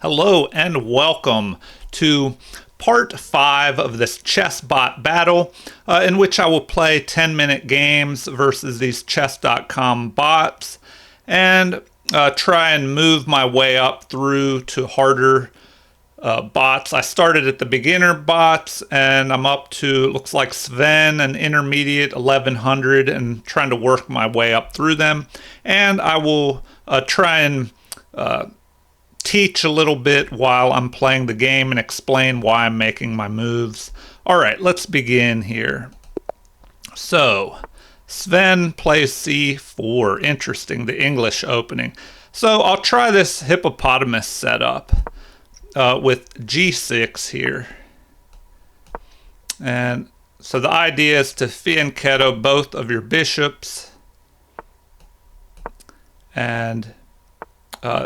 Hello and welcome to part 5 of this ChessBot battle, in which I will play 10-minute games versus these chess.com bots and try and move my way up through to harder bots. I started at the beginner bots and I'm up to, looks like Sven, an intermediate 1100, and trying to work my way up through them. And I will try and teach a little bit while I'm playing the game and explain why I'm making my moves. All right, let's begin here. So, Sven plays c4. Interesting, the English opening. So I'll try this hippopotamus setup with g6 here. And so the idea is to fianchetto both of your bishops. And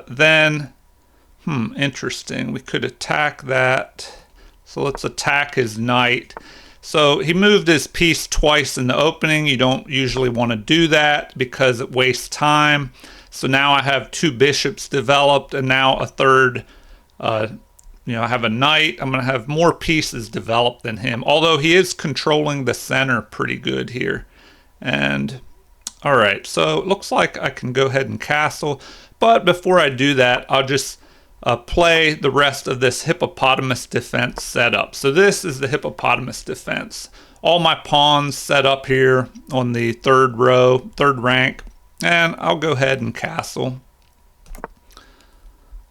then interesting. We could attack that. So let's attack his knight. So he moved his piece twice in the opening. You don't usually want to do that because it wastes time. So now I have two bishops developed and now a third. I have a knight. I'm going to have more pieces developed than him. Although he is controlling the center pretty good here. And all right, so it looks like I can go ahead and castle. But before I do that, I'll just play the rest of this hippopotamus defense setup. So this is the hippopotamus defense. All my pawns set up here on the third row, third rank, and I'll go ahead and castle.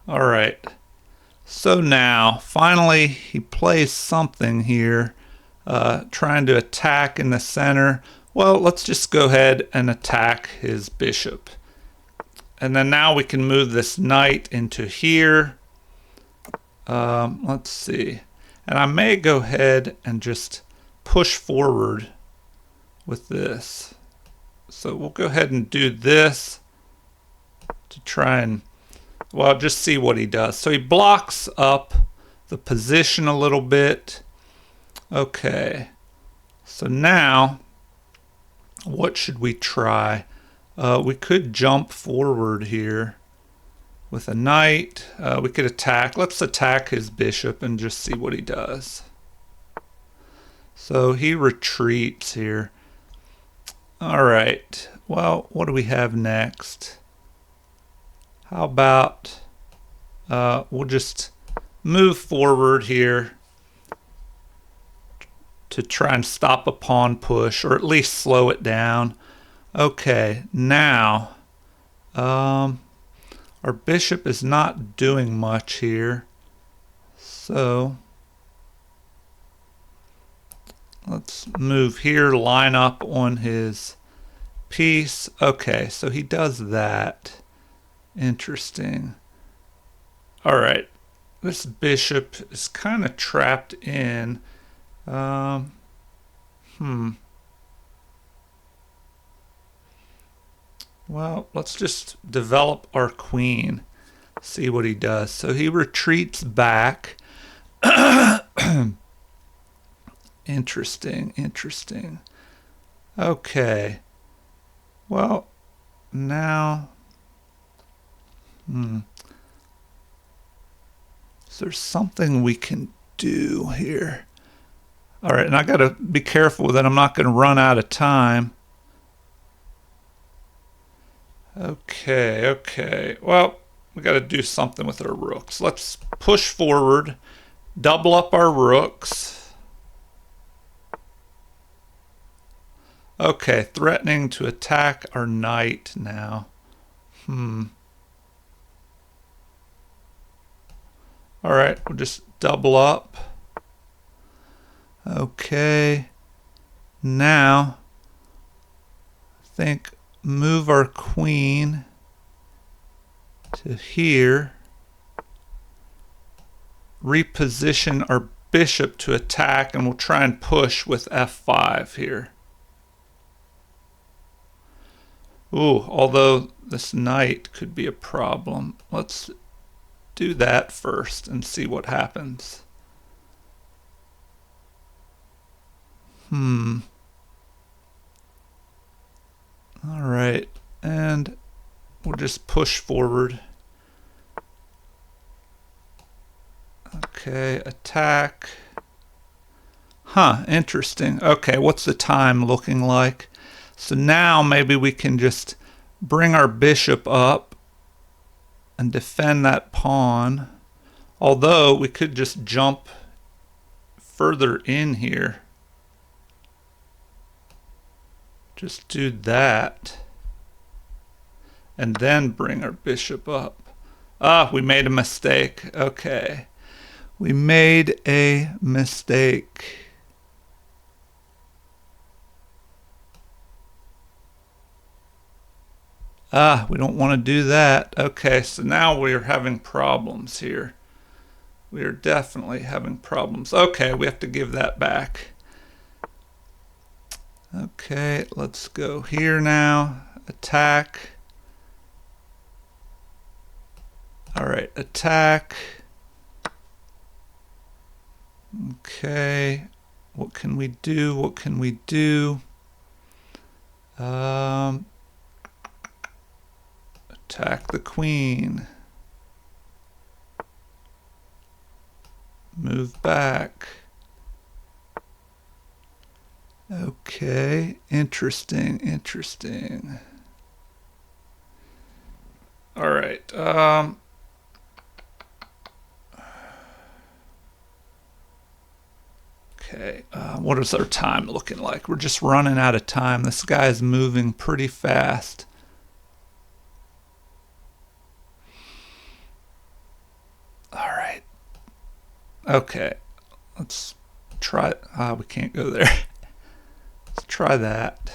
All right. So now, finally, he plays something here, trying to attack in the center. Well, let's just go ahead and attack his bishop. And then now we can move this knight into here. Let's see. And I may go ahead and just push forward with this. So we'll go ahead and do this to try and, well, just see what he does. So he blocks up the position a little bit. Okay. So now, what should we try? We could jump forward here with a knight. We could attack. Let's attack his bishop and just see what he does. So he retreats here. All right. Well, what do we have next? How about we'll just move forward here to try and stop a pawn push, or at least slow it down. Okay, now our bishop is not doing much here, so let's move here, line up on his piece. Okay, so he does that. Interesting. All right, this bishop is kind of trapped in. Well, let's just develop our queen, see what he does. So he retreats back. Interesting. Okay. Well, now, is there something we can do here? All right, and I got to be careful that I'm not going to run out of time. Okay. Well, we got to do something with our rooks. Let's push forward, double up our rooks. Okay, threatening to attack our knight now. All right, we'll just double up. Okay. Now, I think move our queen to here, reposition our bishop to attack, and we'll try and push with f5 here. Ooh, although this knight could be a problem. Let's do that first and see what happens. All right, and we'll just push forward. Okay, attack. Huh, interesting. Okay, what's the time looking like? So now maybe we can just bring our bishop up and defend that pawn. Although we could just jump further in here. Just do that. And then bring our bishop up. Ah, we made a mistake. Okay. We made a mistake. Ah, we don't want to do that. Okay, so now we're having problems here. We are definitely having problems. Okay, we have to give that back. Okay, let's go here now. Attack. All right, attack. Okay, what can we do? What can we do? Attack the queen. Move back. Okay, interesting, interesting. All right. Okay, what is our time looking like? We're just running out of time. This guy is moving pretty fast. All right. Okay, let's try. We can't go there. Let's try that.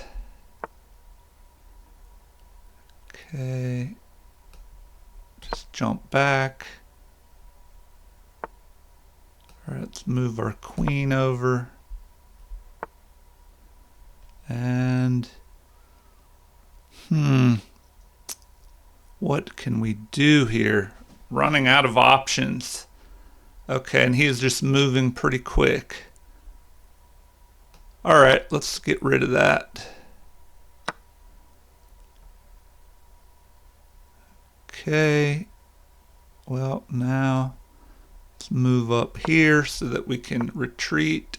Okay. Just jump back. All right, let's move our queen over. And what can we do here? Running out of options. Okay, and he's just moving pretty quick. All right, let's get rid of that. Okay, well, now let's move up here so that we can retreat.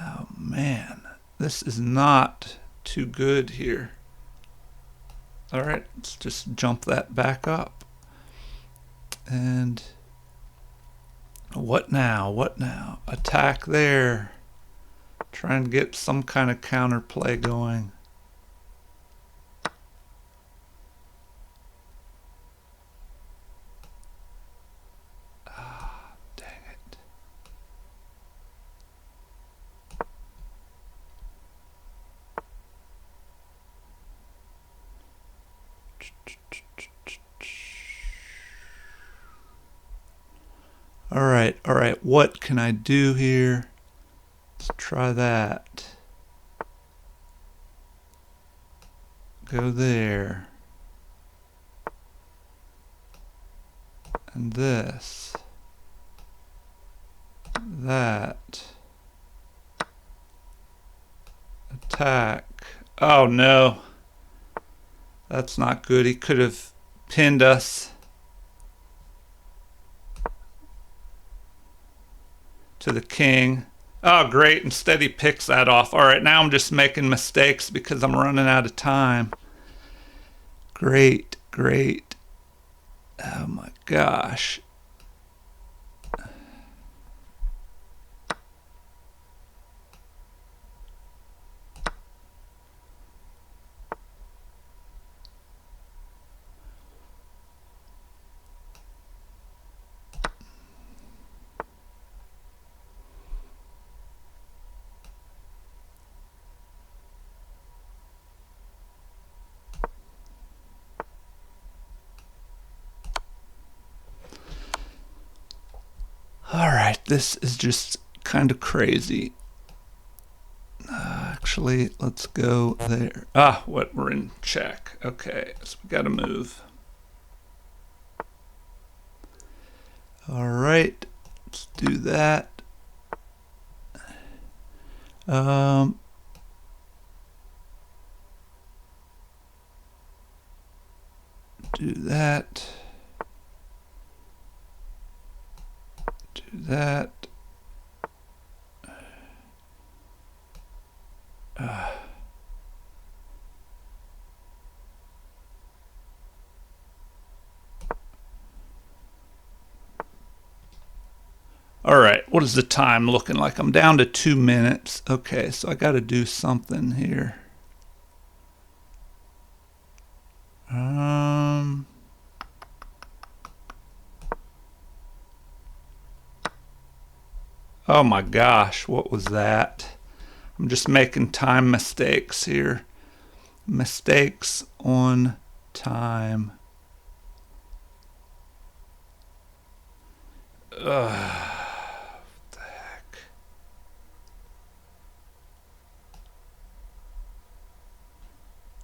Oh man, this is not too good here. All right, let's just jump that back up. And what now? What now? Attack there. Try and get some kind of counterplay going. Ah, dang it. All right, what can I do here? Let's try that. Go there. And this. That. Attack. Oh no. That's not good. He could have pinned us to the king. Oh, great. Instead, he picks that off. All right, now I'm just making mistakes because I'm running out of time. Great, great. Oh my gosh. All right, this is just kind of crazy. Actually, let's go there. Ah, what? We're in check. Okay, so we got to move. All right, let's do that. do that. Do that. All right, what is the time looking like? I'm down to 2 minutes. Okay, so I got to do something here. Oh my gosh, what was that? I'm just making time mistakes here. Mistakes on time. What the heck?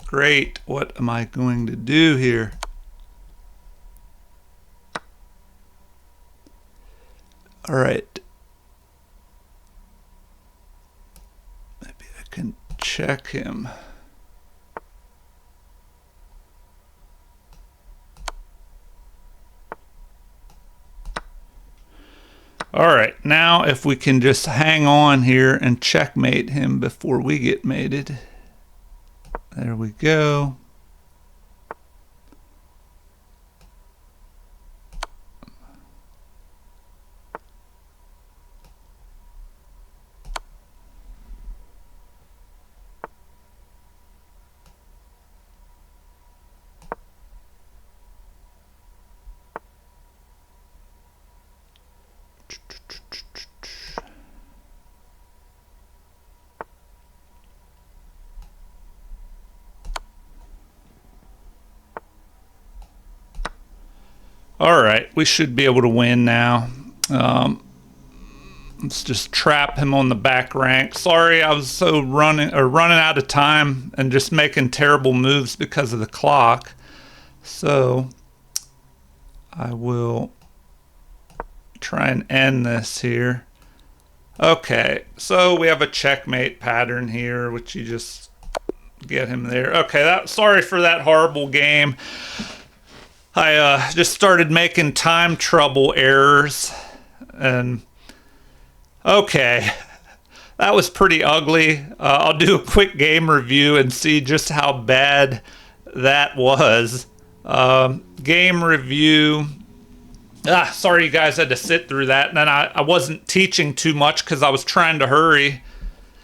Great, what am I going to do here? All right. Maybe I can check him. All right, now if we can just hang on here and checkmate him before we get mated. There we go. All right, we should be able to win now. Let's just trap him on the back rank. Sorry, I was so running out of time and just making terrible moves because of the clock. So I will try and end this here. Okay, so we have a checkmate pattern here, which you just get him there. Okay, sorry for that horrible game. I just started making time trouble errors, and okay, that was pretty ugly. I'll do a quick game review and see just how bad that was. Game review. Sorry you guys had to sit through that, and then I wasn't teaching too much because I was trying to hurry,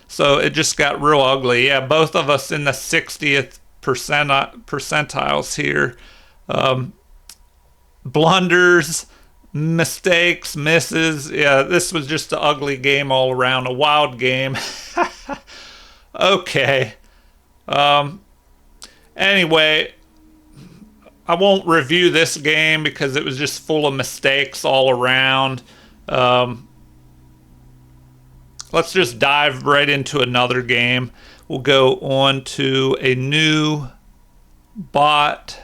so it just got real ugly. Yeah, both of us in the 60th percentiles here. Blunders, mistakes, misses. Yeah, this was just an ugly game all around, a wild game. Okay. Anyway, I won't review this game because it was just full of mistakes all around. Let's just dive right into another game. We'll go on to a new bot,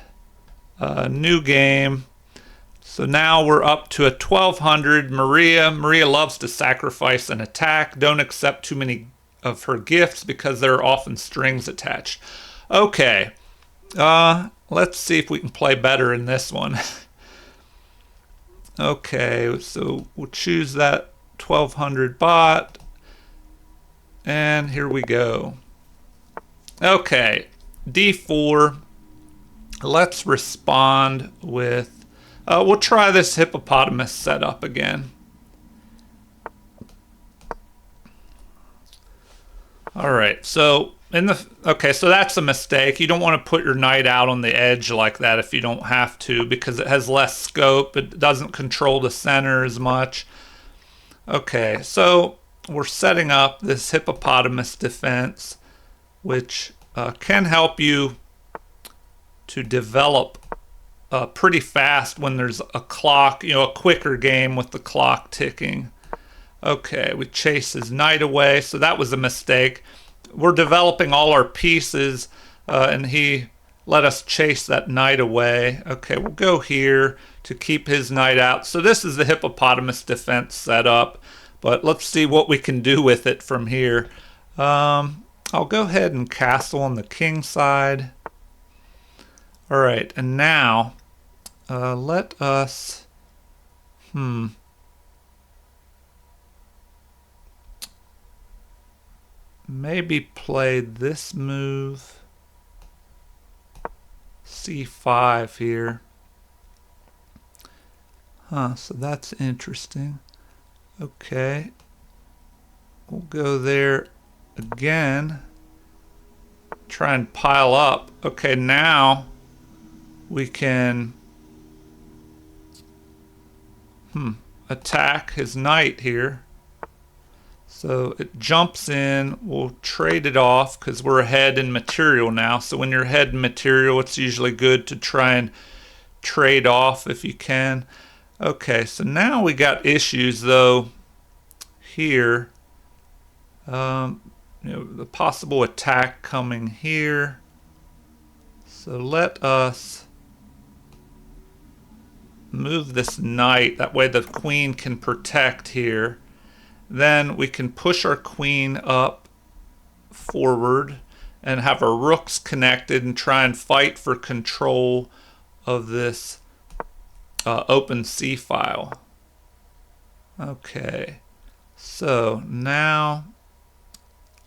new game. So now we're up to a 1200. Maria loves to sacrifice an attack. Don't accept too many of her gifts because there are often strings attached. Okay. Let's see if we can play better in this one. Okay, so we'll choose that 1200 bot. And here we go. Okay, D4. Let's respond with... we'll try this hippopotamus setup again. All right, so so that's a mistake. You don't want to put your knight out on the edge like that if you don't have to, because it has less scope. It doesn't control the center as much. Okay, so we're setting up this hippopotamus defense, which can help you to develop pretty fast when there's a clock, a quicker game with the clock ticking. Okay, we chase his knight away, so that was a mistake. We're developing all our pieces, and he let us chase that knight away. Okay, we'll go here to keep his knight out. So this is the hippopotamus defense setup, but let's see what we can do with it from here. I'll go ahead and castle on the king side. All right, and now let us, maybe play this move, c5 here. So that's interesting. Okay, we'll go there again, try and pile up. Okay, now we can attack his knight here. So it jumps in, we'll trade it off because we're ahead in material now. So when you're ahead in material, it's usually good to try and trade off if you can. Okay, so now we got issues though here. The possible attack coming here. So let us move this knight. That way the queen can protect here. Then we can push our queen up forward and have our rooks connected and try and fight for control of this open C file. Okay, so now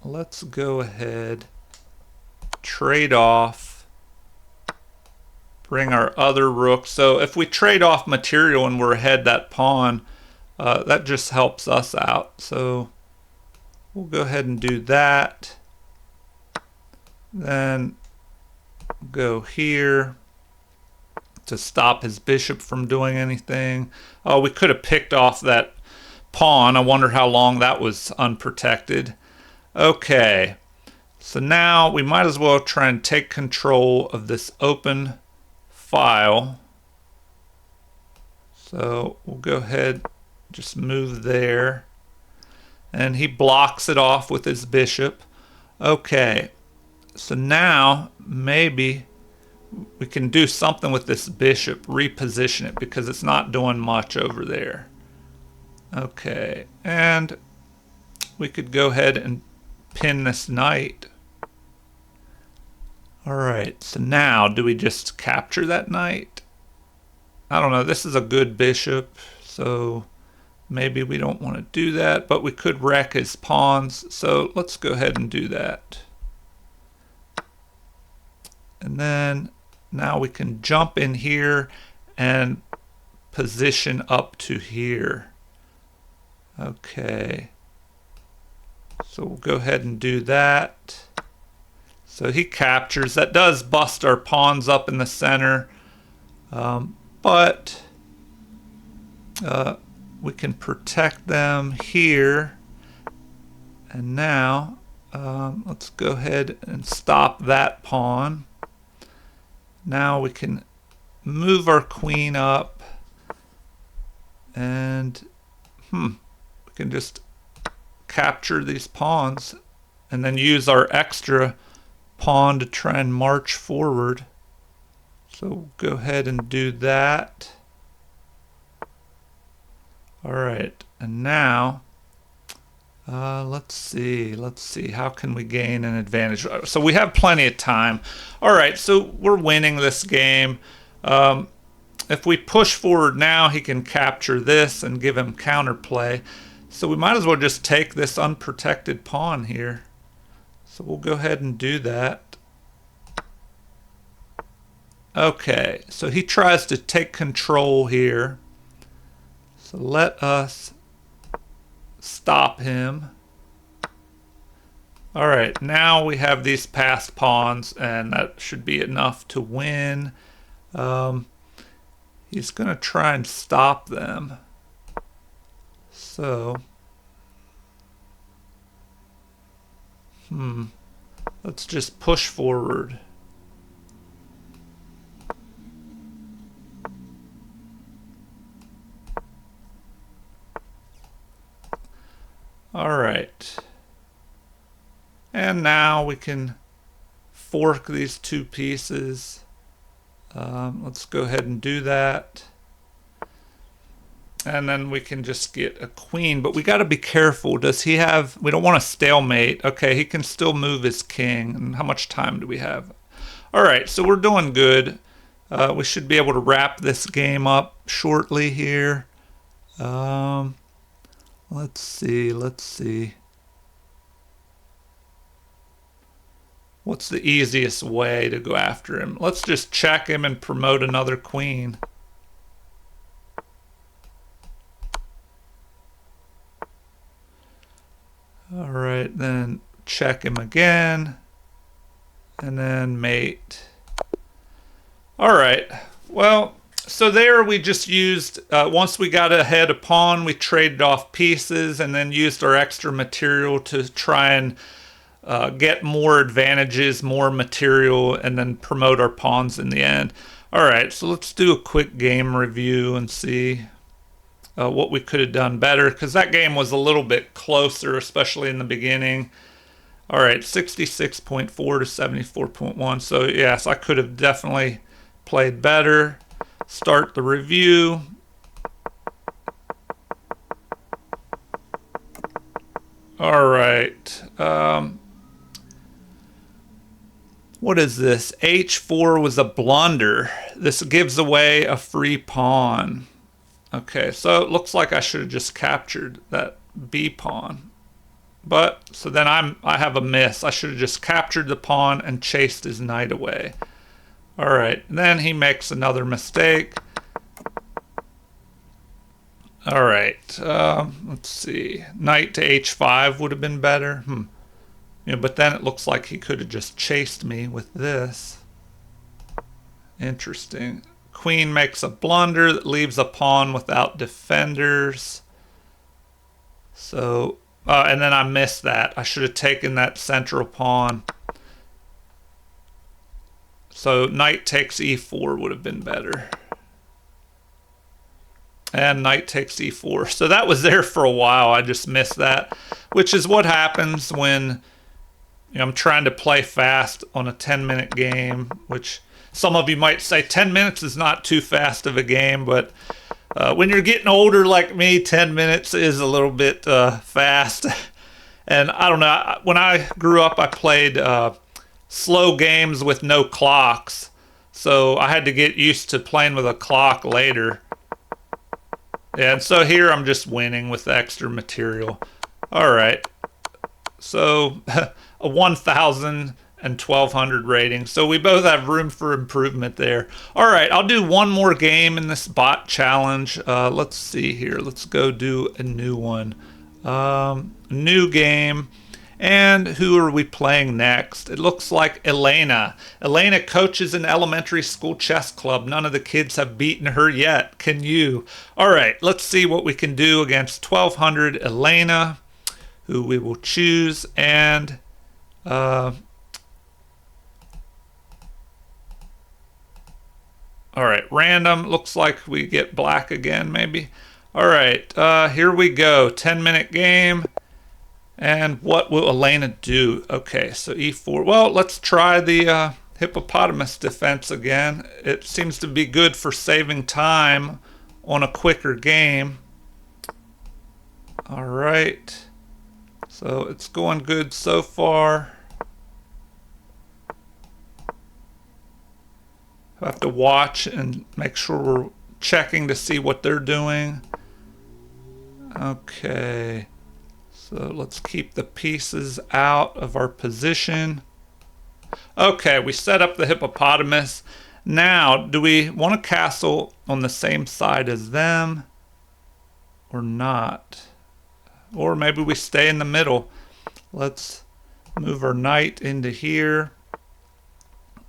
let's go ahead, trade off, bring our other rook. So if we trade off material and we're ahead that pawn, that just helps us out. So we'll go ahead and do that. Then go here to stop his bishop from doing anything. Oh, we could have picked off that pawn. I wonder how long that was unprotected. Okay, so now we might as well try and take control of this open file. So we'll go ahead, just move there. And he blocks it off with his bishop. Okay, so now maybe we can do something with this bishop, reposition it, because it's not doing much over there. Okay, and we could go ahead and pin this knight. Alright, so now do we just capture that knight? I don't know, this is a good bishop, so maybe we don't want to do that, but we could wreck his pawns, so let's go ahead and do that. And then now we can jump in here and position up to here. Okay, so we'll go ahead and do that. So he captures. That does bust our pawns up in the center, but we can protect them here. And now let's go ahead and stop that pawn. Now we can move our queen up, and we can just capture these pawns and then use our extra pawn to try and march forward. So we'll go ahead and do that. Alright, and now let's see, how can we gain an advantage? So we have plenty of time. Alright, so we're winning this game. If we push forward now, he can capture this and give him counterplay. So we might as well just take this unprotected pawn here. So we'll go ahead and do that. Okay, so he tries to take control here. So let us stop him. Alright, now we have these passed pawns, and that should be enough to win. He's going to try and stop them. So, let's just push forward. All right. And now we can fork these two pieces. Let's go ahead and do that. And then we can just get a queen, but we got to be careful. Does he have, we don't want a stalemate. Okay, he can still move his king. And how much time do we have? All right, so we're doing good. We should be able to wrap this game up shortly here. Let's see. What's the easiest way to go after him? Let's just check him and promote another queen. All right, then check him again. And then mate. All right, well, so there we just used, once we got ahead a pawn, we traded off pieces and then used our extra material to try and get more advantages, more material, and then promote our pawns in the end. All right, so let's do a quick game review and see what we could have done better, because that game was a little bit closer, especially in the beginning. All right, 66.4 to 74.1. So yes, I could have definitely played better. Start the review. All right. What is this? H4 was a blunder. This gives away a free pawn. Okay, so it looks like I should have just captured that B pawn. But, so then I have a miss. I should have just captured the pawn and chased his knight away. All right, then he makes another mistake. All right, let's see. Knight to H5 would have been better. But then it looks like he could have just chased me with this. Interesting. Queen makes a blunder that leaves a pawn without defenders. So, and then I missed that. I should have taken that central pawn. So knight takes E4 would have been better. And knight takes E4. So that was there for a while. I just missed that, which is what happens when I'm trying to play fast on a 10-minute game, which some of you might say 10 minutes is not too fast of a game, but when you're getting older like me, 10 minutes is a little bit fast. And I don't know, when I grew up, I played slow games with no clocks, so I had to get used to playing with a clock later. And so here I'm just winning with extra material. All right. So a 1,000 and 1,200 rating. So we both have room for improvement there. All right, I'll do one more game in this bot challenge. Let's see here. Let's go do a new one. New game. And who are we playing next? It looks like Elena. Elena coaches an elementary school chess club. None of the kids have beaten her yet. Can you? All right, let's see what we can do against 1,200 Elena, who we will choose. And all right, random. Looks like we get black again, maybe. All right, here we go. 10-minute game. And what will Elena do? Okay, so E4. Well, let's try the hippopotamus defense again. It seems to be good for saving time on a quicker game. All right. So it's going good so far. I have to watch and make sure we're checking to see what they're doing. Okay. So let's keep the pieces out of our position. Okay, we set up the hippopotamus. Now, do we want a castle on the same side as them or not? Or maybe we stay in the middle. Let's move our knight into here.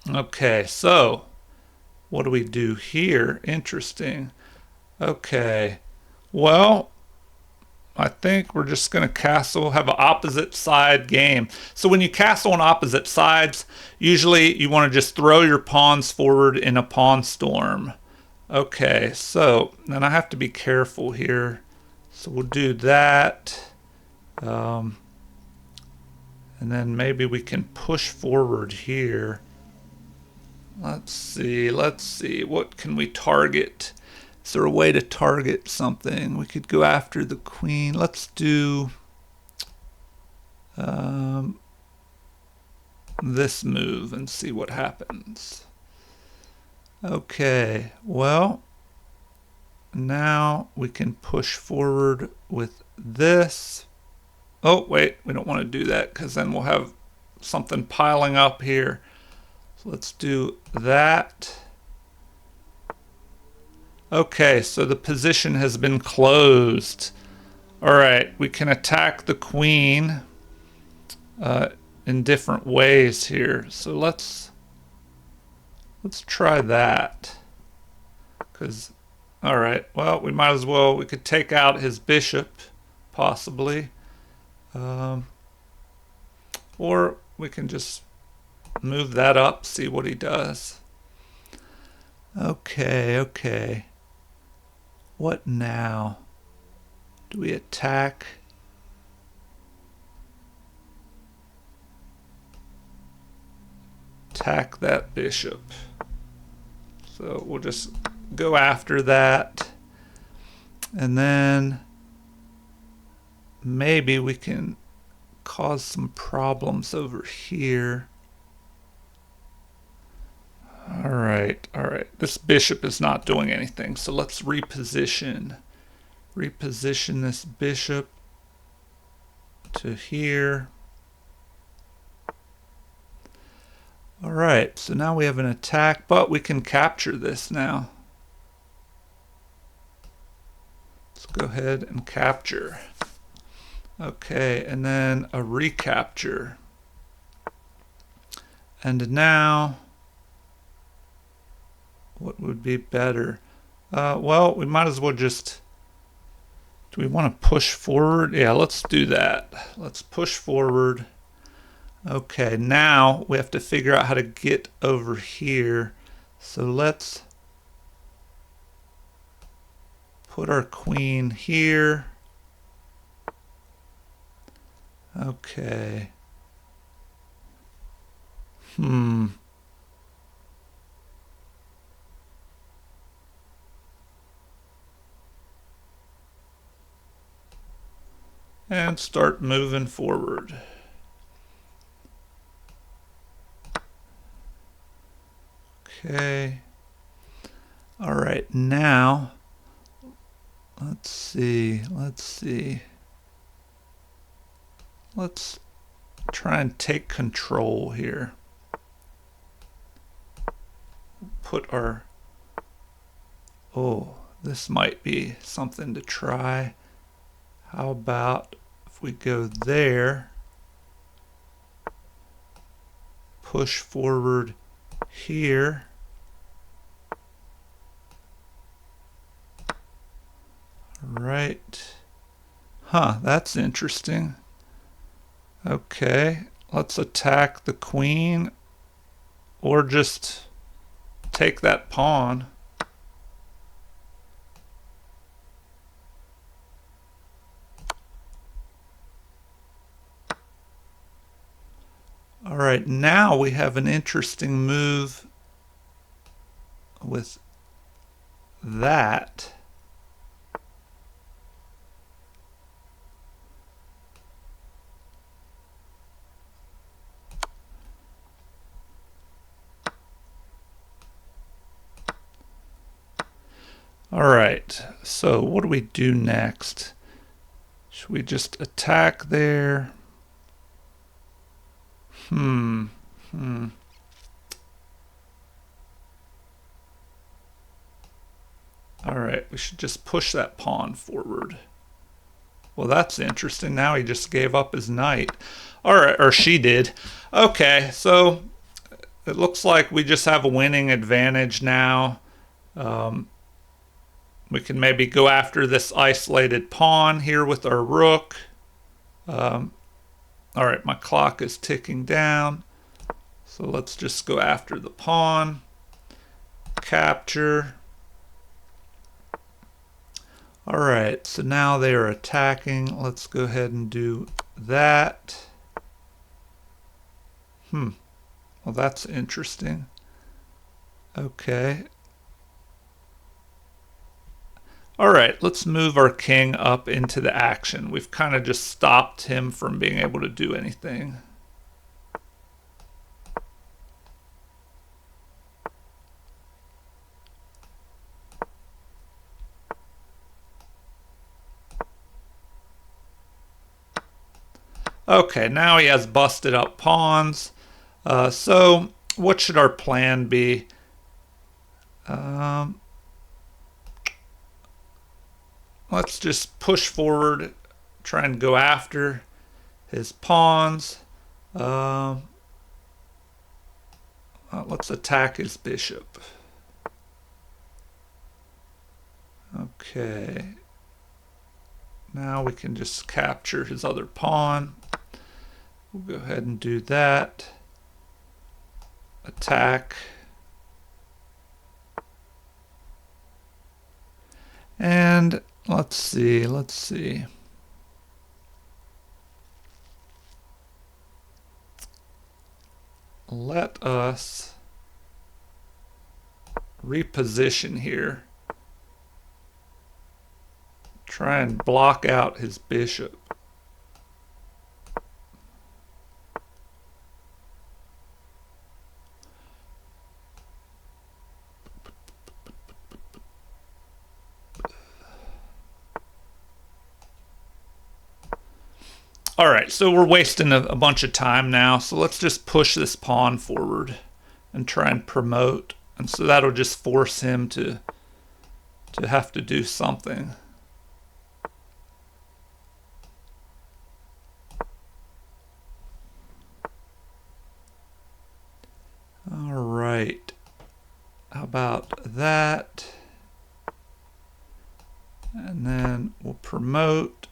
Okay, so what do we do here? Interesting. Okay, well, I think we're just going to castle, have an opposite side game. So when you castle on opposite sides, usually you want to just throw your pawns forward in a pawn storm. Okay, so then I have to be careful here. So we'll do that. And then maybe we can push forward here. Let's see. What can we target? Is there a way to target something? We could go after the queen. Let's do this move and see what happens. Okay, well, now we can push forward with this. Oh, wait, we don't want to do that because then we'll have something piling up here. So let's do that. Okay, so the position has been closed. All right, we can attack the queen in different ways here. So let's try that. Because, all right, well, we might as well, we could take out his bishop, possibly. Or we can just move that up, see what he does. Okay, okay. What now? Do we attack? Attack that bishop. So we'll just go after that. And then maybe we can cause some problems over here. All right. This bishop is not doing anything, so let's reposition. Reposition this bishop to here. All right, so now we have an attack, but we can capture this now. Let's go ahead and capture. Okay, and then a recapture. And now, what would be better? Well, we might as well just, do we want to push forward? Yeah, let's do that. Let's push forward. Okay, now we have to figure out how to get over here. So let's put our queen here. Okay. And start moving forward. Okay. All right, now let's see. Let's try and take control here. Put our, oh, this might be something to try. How about if we go there, push forward here. Right. Huh, that's interesting. Okay, let's attack the queen or just take that pawn. All right, now we have an interesting move with that. All right, so what do we do next? Should we just attack there? All right, we should just push that pawn forward. Well, that's interesting. Now he just gave up his knight. All right, or she did. Okay, so it looks like we just have a winning advantage now. We can maybe go after this isolated pawn here with our rook. All right, my clock is ticking down. So let's just go after the pawn. Capture. All right, so now they are attacking. Let's go ahead and do that. Well, that's interesting. Okay. All right, let's move our king up into the action. We've kind of just stopped him from being able to do anything. Okay, now he has busted up pawns. So what should our plan be? Let's just push forward, try and go after his pawns. Let's attack his bishop. Okay. Now we can just capture his other pawn. We'll go ahead and do that. Attack. And let's see. Let us reposition here. Try and block out his bishop. All right, so we're wasting a bunch of time now, so let's just push this pawn forward and try and promote. And so that'll just force him to have to do something. All right, how about that? And then we'll promote.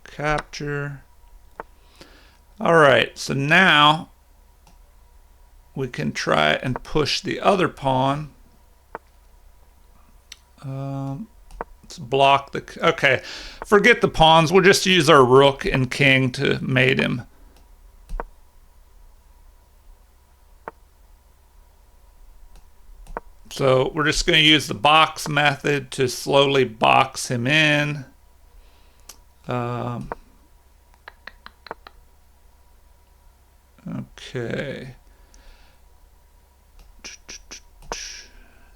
Capture. All right, so now we can try and push the other pawn. Let's block the, okay, forget the pawns. We'll just use our rook and king to mate him. So we're just going to use the box method to slowly box him in. Okay.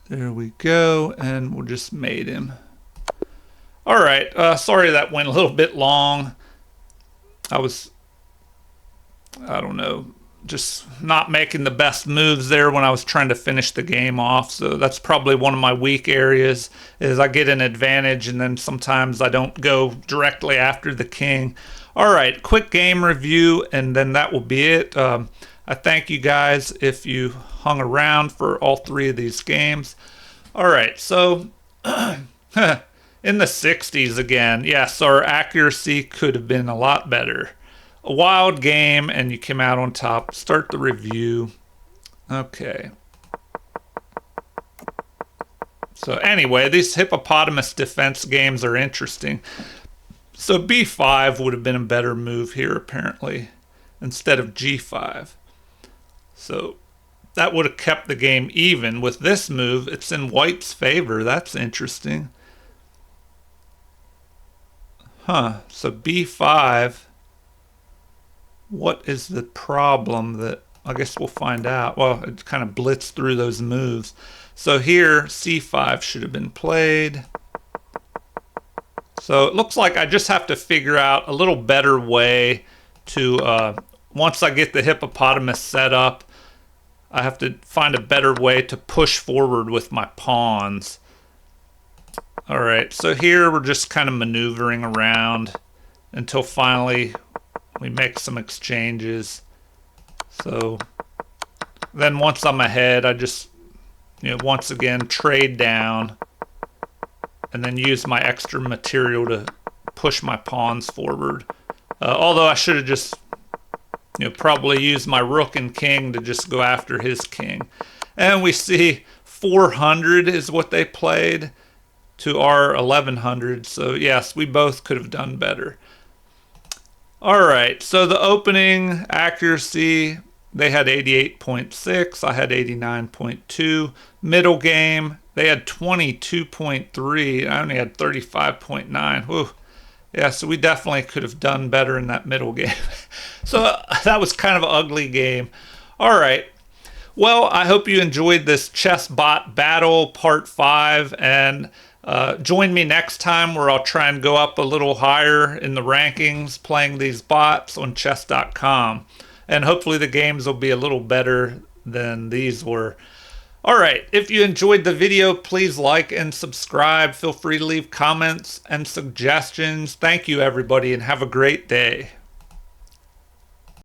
There we go, and we'll just mate him. All right, sorry that went a little bit long. I don't know, just not making the best moves there when I was trying to finish the game off. So that's probably one of my weak areas, is I get an advantage and then sometimes I don't go directly after the king. All right, quick game review, and then that will be it. I thank you guys if you hung around for all three of these games. All right, so in the 60s again, yes, our accuracy could have been a lot better. A wild game, and you came out on top. Start the review. Okay. So anyway, these hippopotamus defense games are interesting. So b5 would have been a better move here, apparently, instead of g5. So that would have kept the game even. With this move, it's in white's favor. That's interesting. Huh. So b5... what is the problem that, I guess we'll find out. Well, it kind of blitzed through those moves. So here, c5 should have been played. So it looks like I just have to figure out a little better way to, once I get the hippopotamus set up, I have to find a better way to push forward with my pawns. All right, so here we're just kind of maneuvering around until finally we make some exchanges. So then once I'm ahead, I just, once again, trade down and then use my extra material to push my pawns forward. Although I should have just, probably used my rook and king to just go after his king. And we see 400 is what they played to our 1100. So yes, we both could have done better. All right, so the opening accuracy, they had 88.6, I had 89.2. Middle game, they had 22.3, I only had 35.9. Whew. Yeah, so we definitely could have done better in that middle game. So that was kind of an ugly game. All right, well, I hope you enjoyed this ChessBot Battle Part 5, and Join me next time where I'll try and go up a little higher in the rankings playing these bots on chess.com. And hopefully the games will be a little better than these were. Alright, if you enjoyed the video, please like and subscribe. Feel free to leave comments and suggestions. Thank you, everybody, and have a great day.